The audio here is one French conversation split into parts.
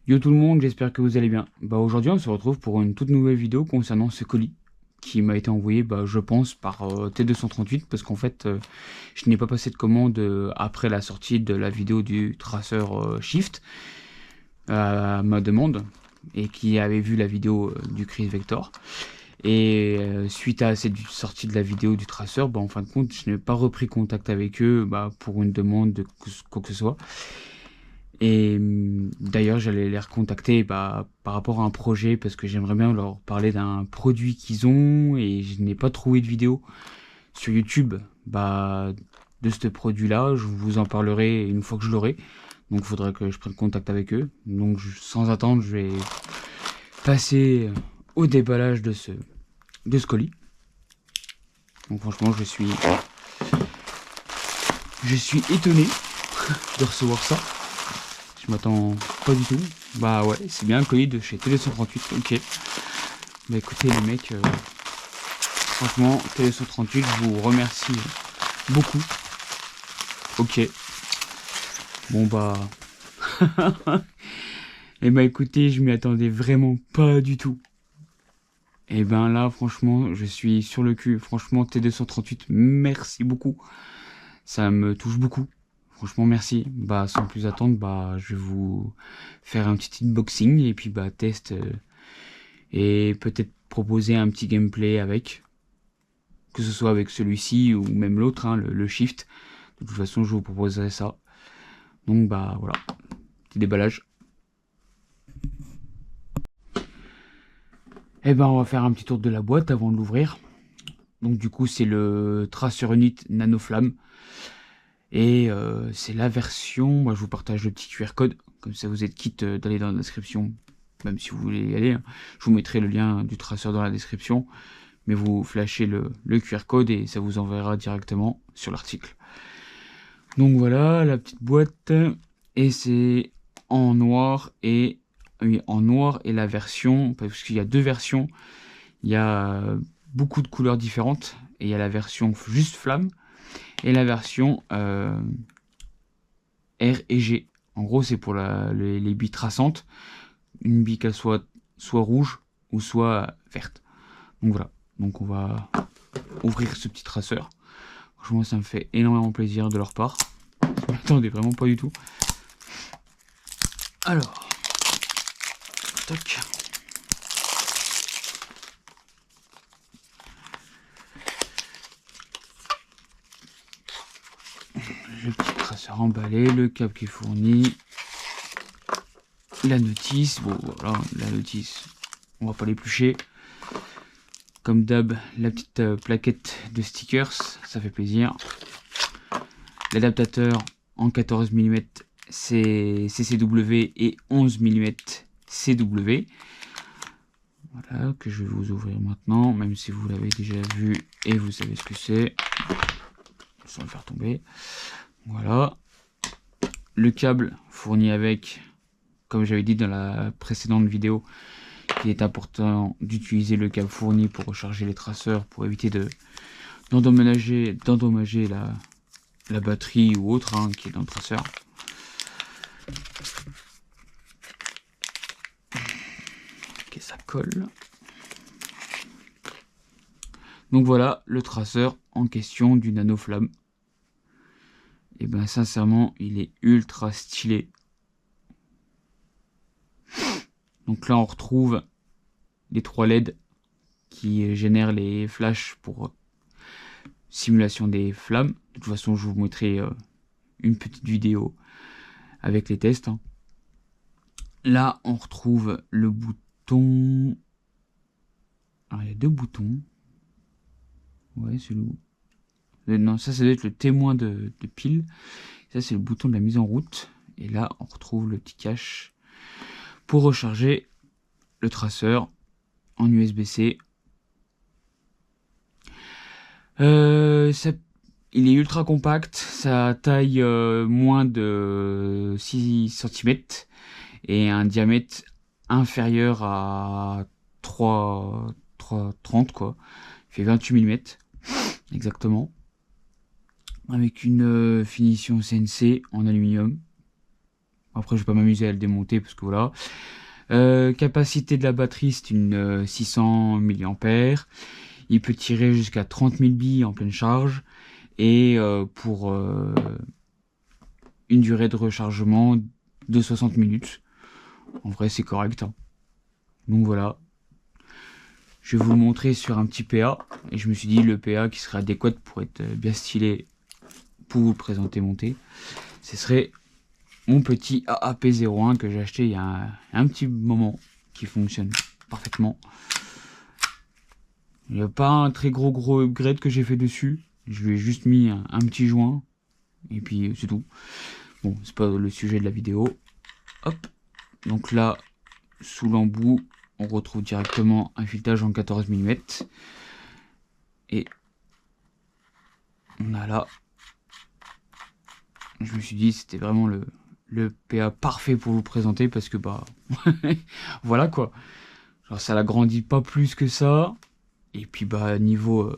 Yo tout le monde, j'espère que vous allez bien. Aujourd'hui on se retrouve pour une toute nouvelle vidéo concernant ce colis qui m'a été envoyé je pense par T238 parce qu'en fait je n'ai pas passé de commande après la sortie de la vidéo du traceur Shift à ma demande et qui avait vu la vidéo du Chris Vector. Et suite à cette sortie de la vidéo du traceur, en fin de compte, je n'ai pas repris contact avec eux pour une demande de quoi que ce soit. Et d'ailleurs, j'allais les recontacter par rapport à un projet parce que j'aimerais bien leur parler d'un produit qu'ils ont et je n'ai pas trouvé de vidéo sur YouTube de ce produit-là. Je vous en parlerai une fois que je l'aurai. Donc, il faudra que je prenne contact avec eux. Donc, sans attendre, je vais passer au déballage de ce colis. Donc, franchement, je suis étonné de recevoir ça. Je m'attends pas du tout. Bah ouais, c'est bien un colis de chez Télé138. Ok. Bah écoutez les mecs, franchement, Télé138, je vous remercie beaucoup. Ok. Bon bah... Et bah écoutez, je m'y attendais vraiment pas du tout. Et ben là, franchement, je suis sur le cul. Franchement, T238, merci beaucoup. Ça me touche beaucoup. Franchement, merci. Sans plus attendre, je vais vous faire un petit unboxing et puis test et peut-être proposer un petit gameplay avec, que ce soit avec celui-ci ou même l'autre, hein, le Shift. De toute façon, je vous proposerai ça. Donc voilà, petit déballage. Et on va faire un petit tour de la boîte avant de l'ouvrir. Donc du coup, c'est le Tracer Unit Nano Flamme. Et c'est la version, moi je vous partage le petit QR code, comme ça vous êtes quitte d'aller dans la description, même si vous voulez y aller, hein. Je vous mettrai le lien du traceur dans la description, mais vous flashez le QR code et ça vous enverra directement sur l'article. Donc voilà, la petite boîte, et c'est en noir et... Oui, en noir et la version, parce qu'il y a deux versions, il y a beaucoup de couleurs différentes, et il y a la version juste flamme, et la version R et G. En gros, c'est pour les billes traçantes. Une bille qu'elle soit rouge ou soit verte. Donc voilà. Donc on va ouvrir ce petit traceur. Franchement, ça me fait énormément plaisir de leur part. Je m'attendais vraiment pas du tout. Alors, toc. Le petit traceur emballé, le câble qui est fourni, la notice. Bon voilà, la notice, on va pas l'éplucher. Comme d'hab, la petite plaquette de stickers, ça fait plaisir. L'adaptateur en 14 mm CCW et 11 mm CW. Voilà, que je vais vous ouvrir maintenant, même si vous l'avez déjà vu et vous savez ce que c'est. Sans le faire tomber. Voilà. Le câble fourni avec, comme j'avais dit dans la précédente vidéo, qu'il est important d'utiliser le câble fourni pour recharger les traceurs, pour éviter d'endommager la batterie ou autre qui est dans le traceur. Ok, ça colle. Donc voilà le traceur en question du Nano Flamme. Et sincèrement, il est ultra stylé. Donc là on retrouve les 3 LED qui génèrent les flashs pour simulation des flammes. De toute façon, je vous mettrai une petite vidéo avec les tests. Là, on retrouve le bouton. Alors, il y a 2 boutons. Ouais, c'est le... Non, ça doit être le témoin de pile. Ça, c'est le bouton de la mise en route. Et là, on retrouve le petit cache pour recharger le traceur en USB-C. Il est ultra compact, sa taille moins de 6 cm et un diamètre inférieur à 3,30 quoi. Il fait 28 mm exactement. Avec une finition CNC en aluminium. Après je vais pas m'amuser à le démonter parce que voilà. Capacité de la batterie, c'est une 600 mAh. Il peut tirer jusqu'à 30 000 billes en pleine charge. Et pour une durée de rechargement de 60 minutes. En vrai, c'est correct, hein. Donc voilà. Je vais vous le montrer sur un petit PA. Et je me suis dit, le PA qui serait adéquat pour être bien stylé pour vous le présenter monté, ce serait mon petit AAP01 que j'ai acheté il y a un petit moment, qui fonctionne parfaitement. Il n'y a pas un très gros upgrade que j'ai fait dessus. Je lui ai juste mis un petit joint. Et puis c'est tout. Bon, c'est pas le sujet de la vidéo. Hop. Donc là, sous l'embout, on retrouve directement un filetage en 14 mm. Et on a là. Je me suis dit c'était vraiment le PA parfait pour vous présenter parce que bah voilà quoi. Genre ça l'agrandit pas plus que ça. Et puis bah niveau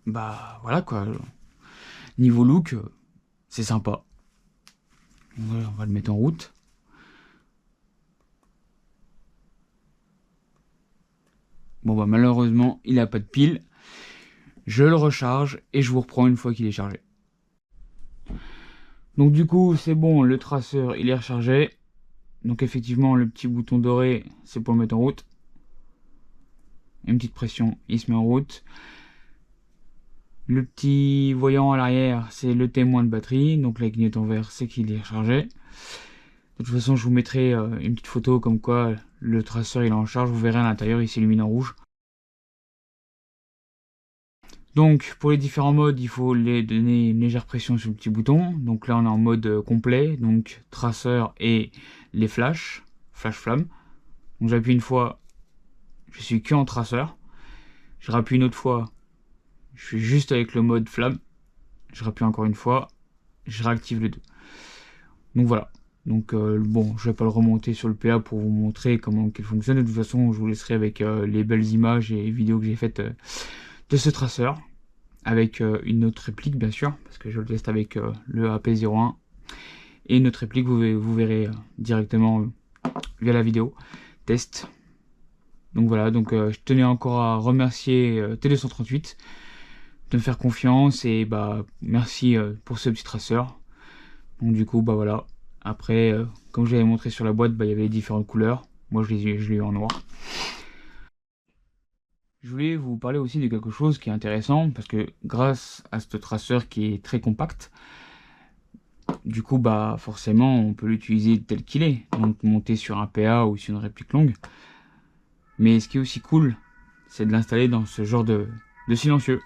bah voilà quoi. Niveau look, c'est sympa. Voilà, on va le mettre en route. Bon bah malheureusement il a pas de pile. Je le recharge et je vous reprends une fois qu'il est chargé. Donc du coup c'est bon, le traceur il est rechargé. Donc effectivement le petit bouton doré c'est pour le mettre en route. Une petite pression, il se met en route. Le petit voyant à l'arrière c'est le témoin de batterie. Donc la clignote en vert c'est qu'il est rechargé. De toute façon je vous mettrai une petite photo comme quoi le traceur il est en charge. Vous verrez à l'intérieur il s'illumine en rouge. Donc pour les différents modes, il faut les donner une légère pression sur le petit bouton. Donc là on est en mode complet, donc traceur et les flashs, flash flamme. Donc j'appuie une fois, je suis que en traceur. Je rappuie une autre fois, je suis juste avec le mode flamme. Je rappuie encore une fois, je réactive les deux. Donc voilà. Donc bon, je vais pas le remonter sur le PA pour vous montrer comment il fonctionne. De toute façon, je vous laisserai avec les belles images et vidéos que j'ai faites de ce traceur. Avec une autre réplique bien sûr, parce que je le teste avec le AP01. Et une autre réplique, vous verrez directement via la vidéo test. Donc voilà, donc je tenais encore à remercier T238 de me faire confiance et bah merci pour ce petit traceur. Donc du coup bah voilà, après comme je l'avais montré sur la boîte, bah, il y avait les différentes couleurs. Moi je l'ai eu en noir. Je voulais vous parler aussi de quelque chose qui est intéressant parce que grâce à ce traceur qui est très compact, du coup bah forcément on peut l'utiliser tel qu'il est, donc monter sur un PA ou sur une réplique longue. Mais ce qui est aussi cool, c'est de l'installer dans ce genre de silencieux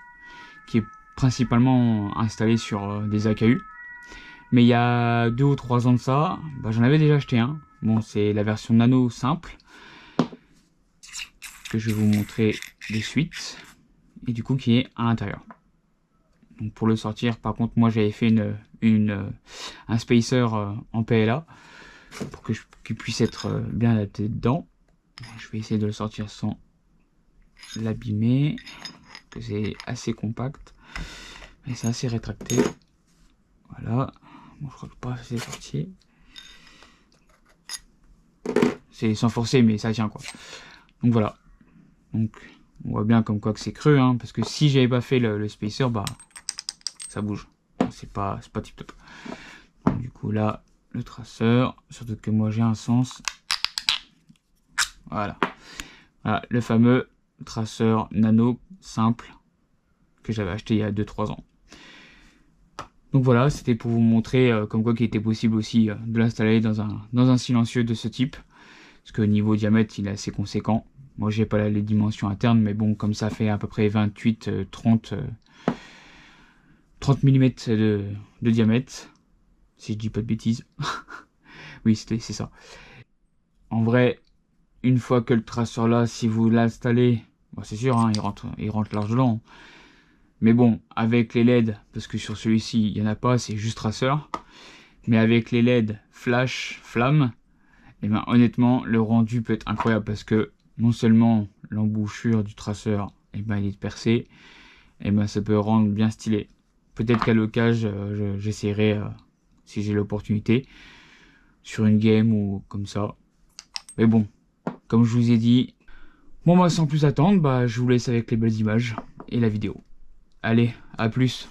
qui est principalement installé sur des AKU. Mais il y a 2 ou 3 ans de ça, bah, j'en avais déjà acheté un. Bon, c'est la version nano simple que je vais vous montrer de suite et du coup qui est à l'intérieur. Donc pour le sortir, par contre, moi j'avais fait un spacer en PLA pour qu'il puisse être bien adapté dedans. Je vais essayer de le sortir sans l'abîmer, que c'est assez compact, mais c'est assez rétracté. Voilà, bon, je crois que pas c'est sorti. C'est sans forcer, mais ça tient quoi. Donc voilà. Donc on voit bien comme quoi que c'est creux, hein, parce que si j'avais pas fait le spacer, bah ça bouge. C'est pas tip top. Donc, du coup là, le traceur, surtout que moi j'ai un sens. Voilà. Voilà, le fameux traceur nano simple que j'avais acheté il y a 2-3 ans. Donc voilà, c'était pour vous montrer comme quoi qu'il était possible aussi de l'installer dans un silencieux de ce type. Parce que niveau diamètre, il est assez conséquent. Moi, j'ai pas les dimensions internes, mais bon, comme ça fait à peu près 28-30 mm de diamètre. Si je dis pas de bêtises. Oui, c'est ça. En vrai, une fois que le traceur là, si vous l'installez, bon, c'est sûr, hein, il rentre large dedans. Mais bon, avec les LED, parce que sur celui-ci, il n'y en a pas, c'est juste traceur. Mais avec les LED flash, flamme, et ben honnêtement, le rendu peut être incroyable parce que non seulement l'embouchure du traceur, et ben il est percé, et ben ça peut rendre bien stylé. Peut-être qu'à l'occasion, j'essaierai si j'ai l'opportunité, sur une game ou comme ça. Mais bon, comme je vous ai dit, bon bah sans plus attendre, bah je vous laisse avec les belles images et la vidéo. Allez, à plus.